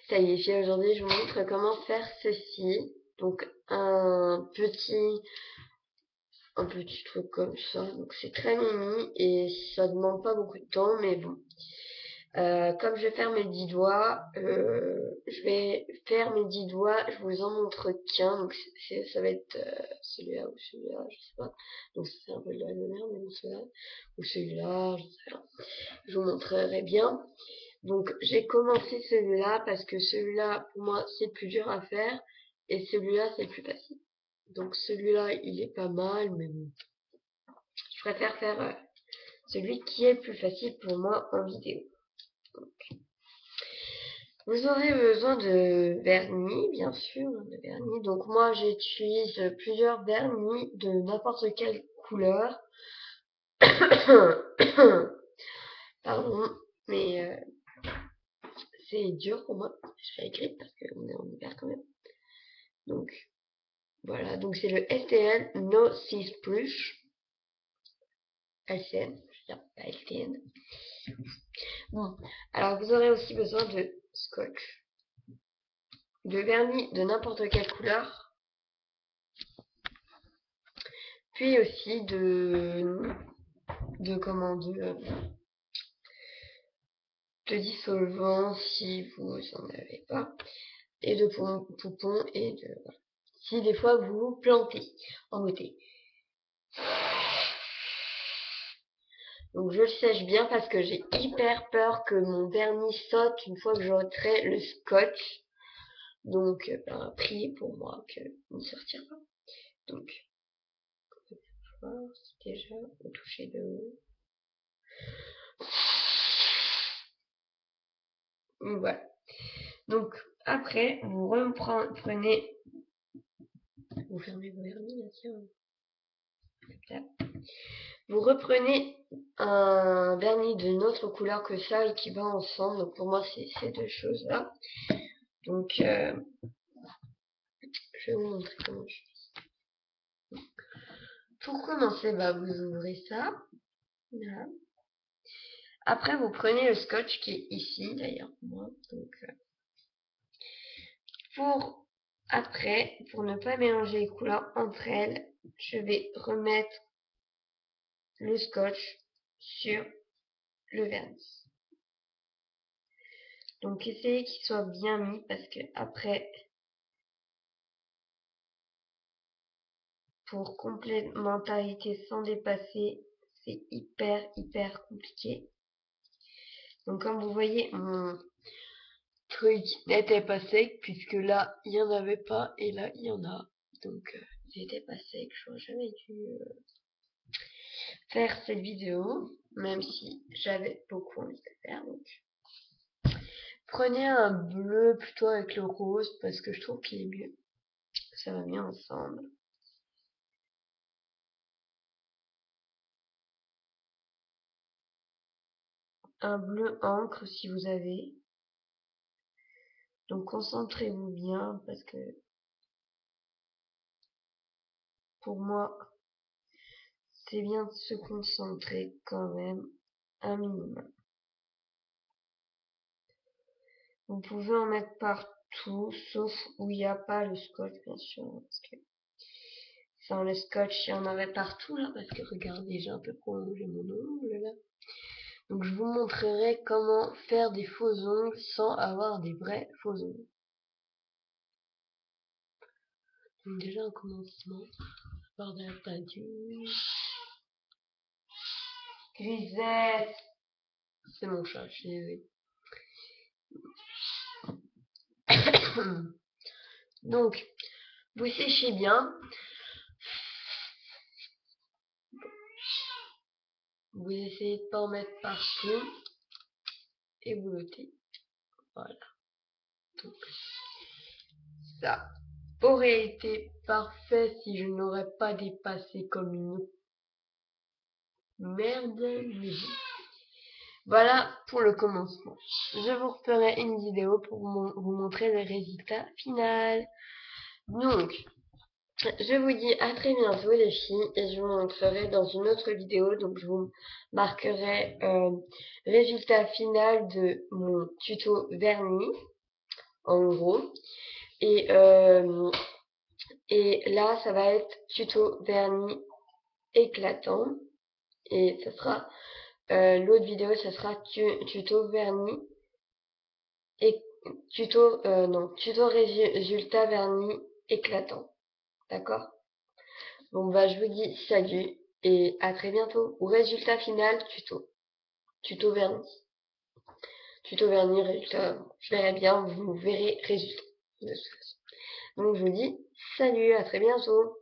Ça y est, aujourd'hui je vous montre comment faire ceci. Donc un petit truc comme ça. Donc c'est très mini et ça demande pas beaucoup de temps, mais bon. Comme je vais faire mes 10 doigts, je vais faire mes 10 doigts, je vous en montre qu'un, donc ça va être celui-là ou celui-là, je sais pas. Donc c'est un peu de la merde, mais bon, celui-là ou celui-là, je sais pas. Je vous montrerai bien. Donc j'ai commencé celui-là parce que celui-là, pour moi, c'est plus dur à faire et celui-là, c'est plus facile. Donc celui-là, il est pas mal, mais bon. Je préfère faire celui qui est plus facile pour moi en vidéo. Vous aurez besoin de vernis, bien sûr, de vernis. Donc moi, j'utilise plusieurs vernis de n'importe quelle couleur. Pardon, mais c'est dur pour moi. Je fais écrire parce qu'on est en hiver quand même. Donc voilà, donc c'est le STN No 6 Plus. LCN, je veux dire pas LTN. Bon, alors vous aurez aussi besoin de scotch, de vernis de n'importe quelle couleur, puis aussi de dissolvant si vous en avez pas, et de poupons et de voilà. Si des fois vous vous plantez en beauté. Donc je le sèche bien parce que j'ai hyper peur que mon vernis saute une fois que j'ôterai le scotch. Donc priez pour moi qu'il ne sortira pas. Donc déjà au toucher de haut. Voilà. Donc après vous reprenez, vous fermez vos vernis là, tiens. Vous reprenez un vernis d'une autre couleur que ça et qui va ensemble. Donc pour moi c'est ces deux choses là. Donc je vais vous montrer comment je fais. Pour commencer, vous ouvrez ça. Là. Après vous prenez le scotch qui est ici d'ailleurs pour moi. Donc pour ne pas mélanger les couleurs entre elles, je vais remettre le scotch sur le vernis. Donc essayez qu'il soit bien mis parce que après, pour complémentarité sans dépasser, c'est hyper compliqué. Donc comme vous voyez, mon truc n'était pas sec puisque là il n'y en avait pas et là il y en a. Donc il n'était pas sec, j'aurais jamais dû faire cette vidéo, même si j'avais beaucoup envie de faire. Donc prenez un bleu plutôt avec le rose parce que je trouve qu'il est mieux. Ça va bien ensemble. Un bleu encre si vous avez. Donc concentrez-vous bien parce que pour moi c'est bien de se concentrer quand même un minimum. Vous pouvez en mettre partout sauf où il n'y a pas le scotch bien sûr parce que sans le scotch il y en aurait partout là parce que regardez j'ai un peu prolongé mon ongle là. Donc je vous montrerai comment faire des faux ongles sans avoir des vrais faux ongles. Donc déjà un commencement par de la peinture. Grisette, c'est mon chat, je suis désolée. Donc vous séchez bien. Vous essayez de pas en mettre partout et vous l'ôtez. Voilà. Donc ça aurait été parfait si je n'aurais pas dépassé comme une merde. Voilà pour le commencement. Je vous referai une vidéo pour vous montrer le résultat final. Donc, je vous dis à très bientôt les filles et je vous montrerai dans une autre vidéo. Donc, je vous marquerai le résultat final de mon tuto vernis. en gros. Et, et là, ça va être tuto vernis éclatant. Et ça sera l'autre vidéo, ça sera tuto vernis et tuto résultat vernis éclatant. D'accord? Bon bah je vous dis salut et à très bientôt. Ou résultat final tuto vernis. Tuto vernis, résultat, je verrai bien, vous verrez résultat. Donc je vous dis salut, à très bientôt.